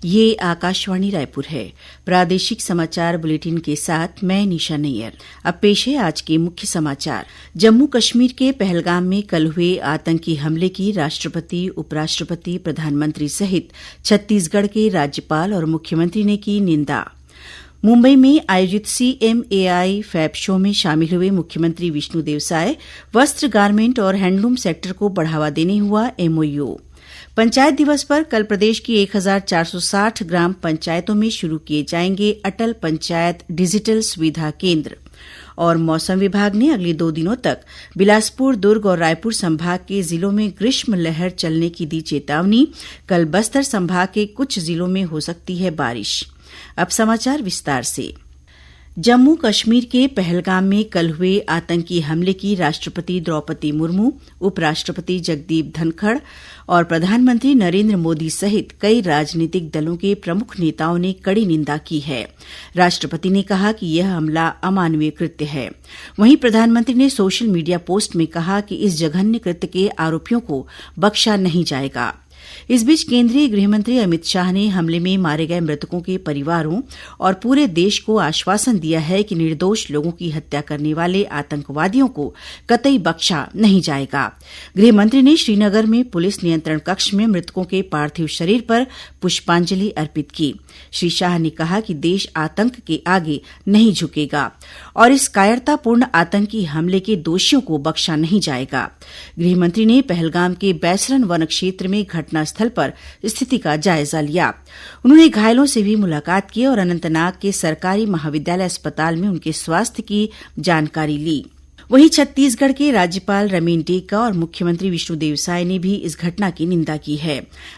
ये आकाशवाणी रायपुर है। प्रादेशिक समाचार बुलेटिन के साथ मैं निशा नैयर। अब पेश है आज के मुख्य समाचार। जम्मू कश्मीर के पहलगाम में कल हुए आतंकी हमले की राष्ट्रपति, उपराष्ट्रपति, प्रधानमंत्री सहित छत्तीसगढ़ के राज्यपाल और मुख्यमंत्री ने की निंदा। मुंबई में आयोजित CMAI फैब शो में शामिल हुए मुख्यमंत्री विष्णुदेव साय वस्त्र, गारमेंट और हैंडलूम सेक्टर को बढ़ावा देने हुआ MOU। पंचायत दिवस पर कल प्रदेश की 1460 ग्राम पंचायतों में शुरू किए जाएंगे अटल पंचायत डिजिटल सुविधा केंद्र। और मौसम विभाग ने अगले 2 दिनों तक बिलासपुर, दुर्ग और रायपुर संभाग के जिलों में ग्रीष्म लहर चलने की दी चेतावनी। कल बस्तर संभाग के कुछ जिलों में हो सकती है बारिश। अब समाचार विस्तार से। जम्मू कश्मीर के पहलगाम में कल हुए आतंकी हमले की राष्ट्रपति द्रौपदी मुर्मू, उपराष्ट्रपति जगदीप धनखड़ और प्रधानमंत्री नरेंद्र मोदी सहित कई राजनीतिक दलों के प्रमुख नेताओं ने कड़ी निंदा की है। राष्ट्रपति ने कहा कि यह हमला अमानवीय कृत्य है। वहीं प्रधानमंत्री ने सोशल मीडिया पोस्ट में कहा कि इस जघन्य कृत्य के आरोपियों को बख्शा नहीं जाएगा। इस बीच केंद्रीय गृहमंत्री अमित शाह ने हमले में मारे गए मृतकों के परिवारों और पूरे देश को आश्वासन दिया है कि निर्दोष लोगों की हत्या करने वाले आतंकवादियों को कतई बख्शा नहीं जाएगा। गृहमंत्री ने श्रीनगर में पुलिस नियंत्रण कक्ष में मृतकों के पार्थिव शरीर पर पुष्पांजलि अर्पित की। श्री शाह ने कहा कि देश आतंक के आगे नहीं झुकेगा और इस कायरतापूर्ण आतंकी हमले के दोषियों को बख्शा नहीं जाएगा। गृहमंत्री ने पहलगाम के बैसरन वन क्षेत्र में घटनास्थल पर स्थिति का जायजा लिया। उन्होंने घायलों से भी मुलाकात की और अनंतनाग के सरकारी महाविद्यालय अस्पताल में उनके स्वास्थ्य की जानकारी ली। वहीं छत्तीसगढ़ के राज्यपाल रमेन डेका और मुख्यमंत्री विष्णुदेव साय ने भी इस घटना की निंदा की है।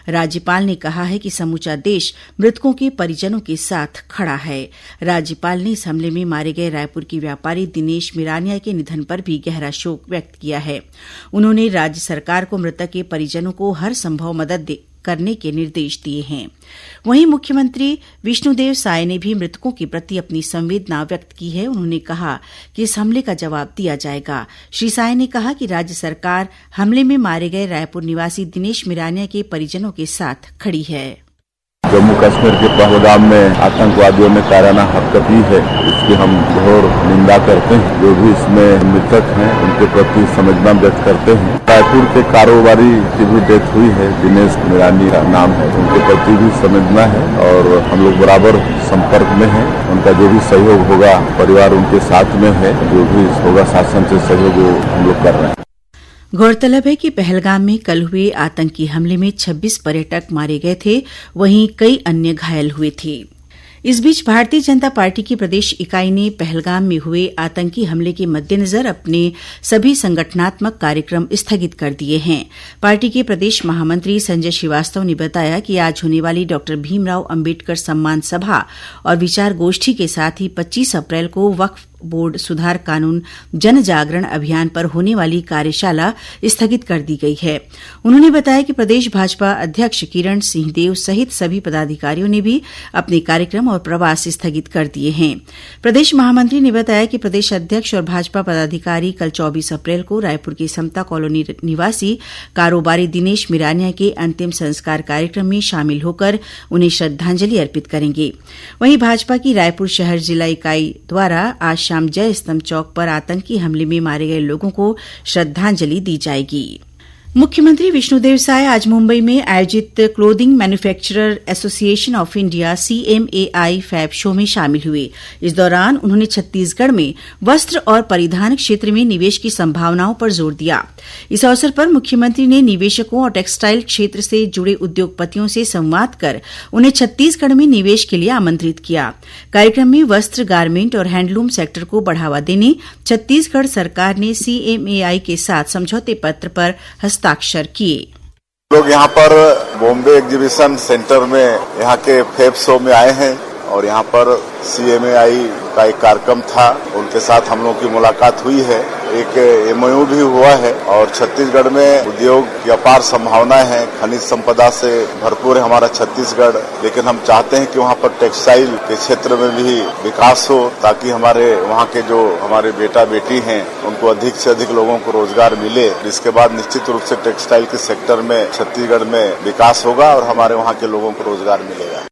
राज्यपाल ने कहा है कि समूचा देश मृतकों के परिजनों के साथ खड़ा है। राज्यपाल ने इस हमले में मारे गए रायपुर के व्यापारी दिनेश मिरानिया के निधन पर भी गहरा शोक व्यक्त किया है। उन्होंने राज्य सरकार को मृतक के परिजनों को हर संभव मदद करने के निर्देश दिए हैं। वहीं मुख्यमंत्री विष्णुदेव साय ने भी मृतकों के प्रति अपनी संवेदना व्यक्त की है। उन्होंने कहा कि इस हमले का जवाब दिया जाएगा। श्री साय ने कहा कि राज्य सरकार हमले में मारे गए रायपुर निवासी दिनेश मिरानिया के परिजनों के साथ खड़ी है। जम्मू कश्मीर के पहलगाम में आतंकवादियों ने कायराना हरकत की है, इसकी हम घोर निंदा करते हैं। जो भी इसमें मृतक हैं उनके प्रति संवेदना व्यक्त करते हैं। रायपुर के कारोबारी की भी डेथ हुई है, दिनेश मिरानी का नाम है, उनके प्रति भी संवेदना है और हम लोग बराबर संपर्क में हैं। उनका जो भी सहयोग होगा परिवार उनके साथ में है, जो भी होगा शासन से सहयोग हम लोग कर रहे हैं। गौरतलब है कि पहलगाम में कल हुए आतंकी हमले में 26 पर्यटक मारे गए थे, वहीं कई अन्य घायल हुए थे। इस बीच भारतीय जनता पार्टी की प्रदेश इकाई ने पहलगाम में हुए आतंकी हमले के मद्देनजर अपने सभी संगठनात्मक कार्यक्रम स्थगित कर दिए हैं। पार्टी के प्रदेश महामंत्री संजय श्रीवास्तव ने बताया कि आज होने वाली डॉ भीमराव अंबेडकर सम्मान सभा और विचार गोष्ठी के साथ ही 25 अप्रैल को वक्फ बोर्ड सुधार कानून जन जागरण अभियान पर होने वाली कार्यशाला स्थगित कर दी गई है। उन्होंने बताया कि प्रदेश भाजपा अध्यक्ष किरण सिंहदेव सहित सभी पदाधिकारियों ने भी अपने कार्यक्रम और प्रवास स्थगित कर दिए हैं। प्रदेश महामंत्री ने बताया कि प्रदेश अध्यक्ष और भाजपा पदाधिकारी कल 24 अप्रैल को रायपुर के समता कॉलोनी निवासी कारोबारी दिनेश मिरानिया के अंतिम संस्कार कार्यक्रम में शामिल होकर उन्हें श्रद्धांजलि अर्पित करेंगे। वहीं भाजपा की रायपुर शहर जिला इकाई द्वारा आज शाम जय स्तंभ चौक पर आतंकी हमले में मारे गए लोगों को श्रद्धांजलि दी जाएगी। मुख्यमंत्री विष्णुदेव साय आज मुंबई में आयोजित Clothing Manufacturer Association of India CMAI fab show में शामिल हुए। इस दौरान उन्होंने छत्तीसगढ़ में वस्त्र और परिधान क्षेत्र में निवेश की संभावनाओं पर जोर दिया। इस अवसर पर मुख्यमंत्री ने निवेशकों और टेक्सटाइल क्षेत्र से जुड़े उद्योगपतियों से संवाद कर उन्हें छत्तीसगढ़ में निवेश के लिए आमंत्रित किया। कार्यक्रम में वस्त्र, गारमेंट और हैंडलूम सेक्टर को बढ़ावा देने छत्तीसगढ़ सरकार ने CMAI के साथ समझौते पत्र पर हस्ताक्षर किए। लोग यहाँ पर बॉम्बे एग्जीबिशन सेंटर में यहाँ के फैब शो में आए हैं और यहाँ पर CMAI का एक कार्यक्रम था, उनके साथ हम लोगों की मुलाकात हुई है। एक MOU भी हुआ है और छत्तीसगढ़ में उद्योग की अपार संभावनाएं हैं। खनिज संपदा से भरपूर है हमारा छत्तीसगढ़, लेकिन हम चाहते हैं कि वहाँ पर टेक्सटाइल के क्षेत्र में भी विकास हो ताकि हमारे वहाँ के जो हमारे बेटा बेटी हैं उनको अधिक से अधिक लोगों को रोजगार मिले। इसके बाद निश्चित रूप से टेक्सटाइल के सेक्टर में छत्तीसगढ़ में विकास होगा और हमारे वहाँ के लोगों को रोजगार मिलेगा।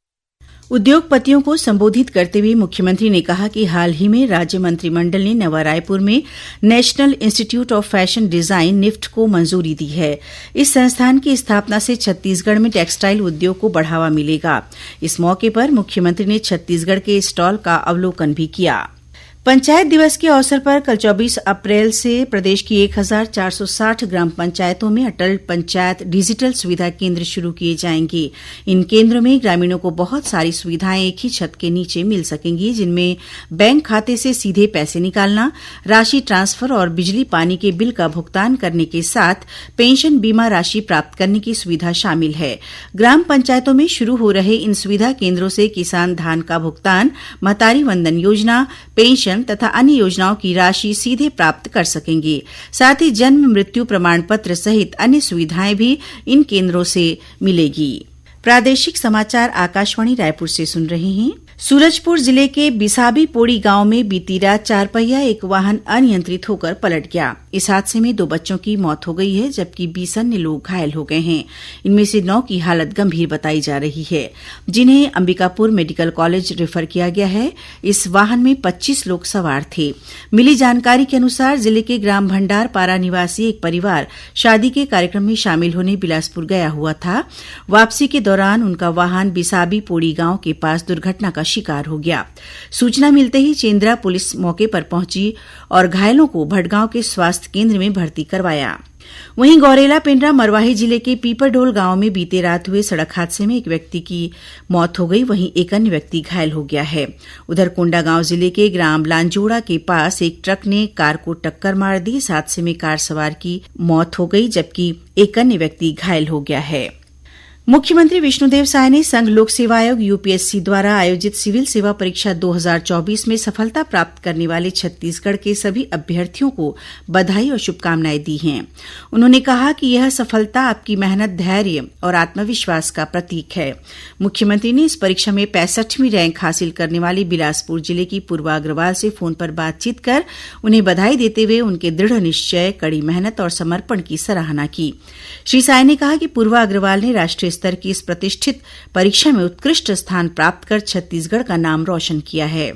उद्योगपतियों को संबोधित करते हुए मुख्यमंत्री ने कहा कि हाल ही में राज्य मंत्रिमंडल ने नवा रायपुर में National Institute of Fashion Design NIFT को मंजूरी दी है। इस संस्थान की स्थापना से छत्तीसगढ़ में टेक्सटाइल उद्योग को बढ़ावा मिलेगा। इस मौके पर मुख्यमंत्री ने छत्तीसगढ़ के स्टॉल का अवलोकन भी किया। पंचायत दिवस के अवसर पर कल 24 अप्रैल से प्रदेश की 1460 ग्राम पंचायतों में अटल पंचायत डिजिटल सुविधा केंद्र शुरू किए जाएंगे। इन केंद्रों में ग्रामीणों को बहुत सारी सुविधाएं एक ही छत के नीचे मिल सकेंगी, जिनमें बैंक खाते से सीधे पैसे निकालना, राशि ट्रांसफर और बिजली पानी के बिल का भुगतान करने के साथ पेंशन बीमा राशि प्राप्त करने की सुविधा शामिल है। ग्राम पंचायतों में शुरू हो रहे इन सुविधा केंद्रों से किसान धान का भुगतान, महतारी वंदन योजना, पेंशन तथा अन्य योजनाओं की राशि सीधे प्राप्त कर सकेंगे। साथ ही जन्म मृत्यु प्रमाण पत्र सहित अन्य सुविधाएं भी इन केंद्रों से मिलेगी। प्रादेशिक समाचार आकाशवाणी रायपुर से सुन रहे हैं। सूरजपुर जिले के बिसाबी पोड़ी गांव में बीती रात चारपहिया एक वाहन अनियंत्रित होकर पलट गया। इस हादसे में 2 बच्चों की मौत हो गई है, जबकि 20 अन्य लोग घायल हो गए हैं। इनमें से 9 की हालत गंभीर बताई जा रही है, जिन्हें अंबिकापुर मेडिकल कॉलेज रेफर किया गया है। इस वाहन में 25 लोग सवार थे। मिली जानकारी के अनुसार जिले के ग्राम भंडार पारा निवासी एक परिवार शादी के कार्यक्रम में शामिल होने बिलासपुर गया हुआ था। वापसी के दौरान उनका वाहन बिसाबी पोड़ी गांव के पास दुर्घटना का शिकार हो गया। सूचना मिलते ही चेंद्रा पुलिस मौके पर पहुंची और घायलों को भटगांव के स्वास्थ्य केंद्र में भर्ती करवाया। वहीं गौरेला पेंड्रा मरवाही जिले के पीपरडोल गांव में बीते रात हुए सड़क हादसे में एक व्यक्ति की मौत हो गई, वहीं एक अन्य व्यक्ति घायल हो गया है। उधर कोंडागांव जिले के ग्राम लांजोड़ा के पास एक ट्रक ने कार को टक्कर मार दी। इस हादसे में कार सवार की मौत हो गई, जबकि एक अन्य व्यक्ति घायल हो गया है। मुख्यमंत्री विष्णुदेव साय ने संघ लोक सेवा आयोग यूपीएससी द्वारा आयोजित सिविल सेवा परीक्षा 2024 में सफलता प्राप्त करने वाले छत्तीसगढ़ के सभी अभ्यर्थियों को बधाई और शुभकामनाएं दी हैं। उन्होंने कहा कि यह सफलता आपकी मेहनत, धैर्य और आत्मविश्वास का प्रतीक है। मुख्यमंत्री ने इस परीक्षा में 65वीं रैंक हासिल करने वाली बिलासपुर जिले की पूर्वा अग्रवाल से फोन पर बातचीत कर उन्हें बधाई देते हुए उनके दृढ़ निश्चय, कड़ी मेहनत और समर्पण की सराहना की। श्री साय ने कहा कि पूर्वा अग्रवाल ने राष्ट्रीय स्तर की इस प्रतिष्ठित परीक्षा में उत्कृष्ट स्थान प्राप्त कर छत्तीसगढ़ का नाम रोशन किया है।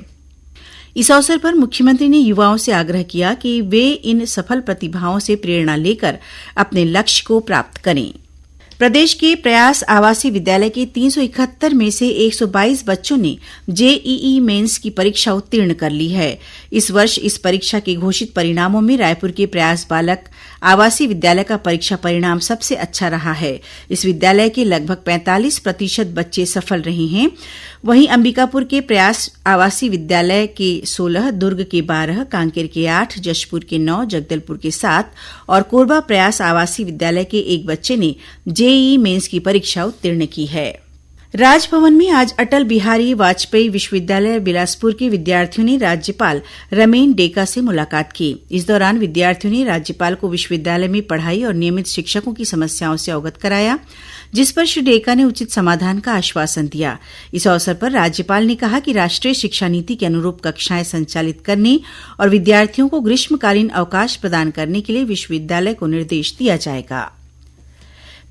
इस अवसर पर मुख्यमंत्री ने युवाओं से आग्रह किया कि वे इन सफल प्रतिभाओं से प्रेरणा लेकर अपने लक्ष्य को प्राप्त करें। प्रदेश के प्रयास आवासीय विद्यालय के 371 में से 122 बच्चों ने जेईई मेंस की परीक्षा उत्तीर्ण कर ली है। इस वर्ष इस परीक्षा के घोषित परिणामों में रायपुर के प्रयास बालक आवासीय विद्यालय का परीक्षा परिणाम सबसे अच्छा रहा है। इस विद्यालय के लगभग 45% बच्चे सफल रहे हैं। वहीं अंबिकापुर के प्रयास आवासीय विद्यालय के 16, दुर्ग के 12, कांकेर के 8, जशपुर के 9, जगदलपुर के 7 और कोरबा प्रयास आवासीय विद्यालय के 1 बच्चे ने जेईई मेंस की परीक्षा उत्तीर्ण की है। राजभवन में आज अटल बिहारी वाजपेयी विश्वविद्यालय बिलासपुर के विद्यार्थियों ने राज्यपाल रमेन डेका से मुलाकात की। इस दौरान विद्यार्थियों ने राज्यपाल को विश्वविद्यालय में पढ़ाई और नियमित शिक्षकों की समस्याओं से अवगत कराया, जिस पर श्री डेका ने उचित समाधान का आश्वासन दिया। इस अवसर पर राज्यपाल ने कहा कि राष्ट्रीय शिक्षा नीति के अनुरूप कक्षाएं संचालित करने और विद्यार्थियों को ग्रीष्मकालीन अवकाश प्रदान करने के लिए विश्वविद्यालय को निर्देश दिया जाएगा।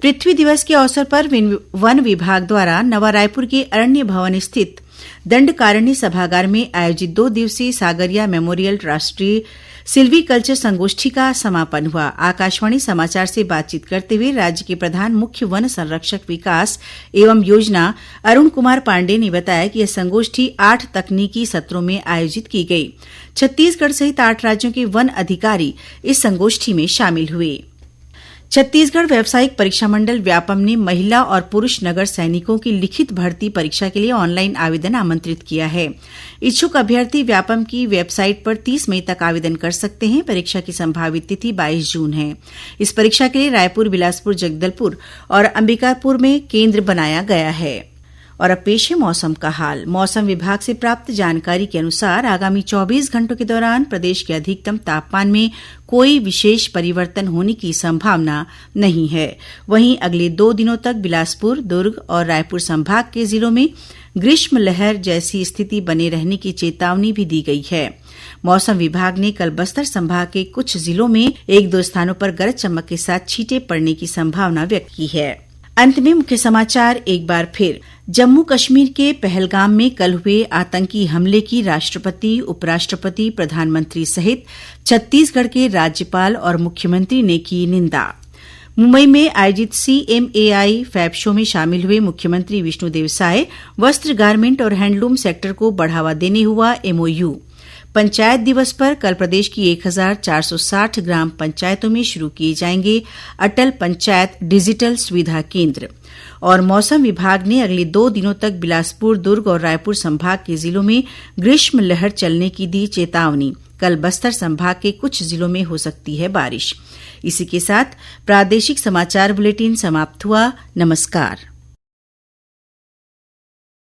पृथ्वी दिवस के अवसर पर वन विभाग द्वारा नवा रायपुर के अरण्य भवन स्थित दंडकारण्य सभागार में आयोजित 2 दिवसीय सागरिया मेमोरियल राष्ट्रीय सिल्वीकल्चर संगोष्ठी का समापन हुआ। आकाशवाणी समाचार से बातचीत करते हुए राज्य के प्रधान मुख्य वन संरक्षक विकास एवं योजना अरुण कुमार पांडे ने बताया कि यह संगोष्ठी 8 तकनीकी सत्रों में आयोजित की गई। छत्तीसगढ़ सहित 8 राज्यों के वन अधिकारी इस संगोष्ठी में शामिल हुए। छत्तीसगढ़ व्यावसायिक परीक्षा मंडल व्यापम ने महिला और पुरुष नगर सैनिकों की लिखित भर्ती परीक्षा के लिए ऑनलाइन आवेदन आमंत्रित किया है। इच्छुक अभ्यर्थी व्यापम की वेबसाइट पर 30 मई तक आवेदन कर सकते हैं। परीक्षा की संभावित तिथि 22 जून है। इस परीक्षा के लिए रायपुर, बिलासपुर, जगदलपुर और अंबिकापुर में केंद्र बनाया गया है। और अब पेश है मौसम का हाल। मौसम विभाग से प्राप्त जानकारी के अनुसार आगामी 24 घंटों के दौरान प्रदेश के अधिकतम तापमान में कोई विशेष परिवर्तन होने की संभावना नहीं है। वहीं अगले 2 दिनों तक बिलासपुर, दुर्ग और रायपुर संभाग के जिलों में ग्रीष्म लहर जैसी स्थिति बने रहने की चेतावनी भी दी गई है। मौसम विभाग ने कल बस्तर संभाग के कुछ जिलों में 1-2 स्थानों पर गरज चमक के साथ छींटे पड़ने की संभावना व्यक्त की है। अंत में मुख्य समाचार एक बार फिर। जम्मू कश्मीर के पहलगाम में कल हुए आतंकी हमले की राष्ट्रपति, उपराष्ट्रपति, प्रधानमंत्री सहित छत्तीसगढ़ के राज्यपाल और मुख्यमंत्री ने की निंदा। मुंबई में आयोजित CMAI फैब शो में शामिल हुए मुख्यमंत्री विष्णुदेव साय वस्त्र, गारमेंट और हैंडलूम सेक्टर को बढ़ावा देने हुआ MOU। पंचायत दिवस पर कल प्रदेश की 1460 ग्राम पंचायतों में शुरू किए जाएंगे अटल पंचायत डिजिटल सुविधा केंद्र। और मौसम विभाग ने अगले 2 दिनों तक बिलासपुर, दुर्ग और रायपुर संभाग के जिलों में ग्रीष्म लहर चलने की दी चेतावनी। कल बस्तर संभाग के कुछ जिलों में हो सकती है बारिश। इसी के साथ प्रादेशिक समाचार बुलेटिन समाप्त हुआ। नमस्कार।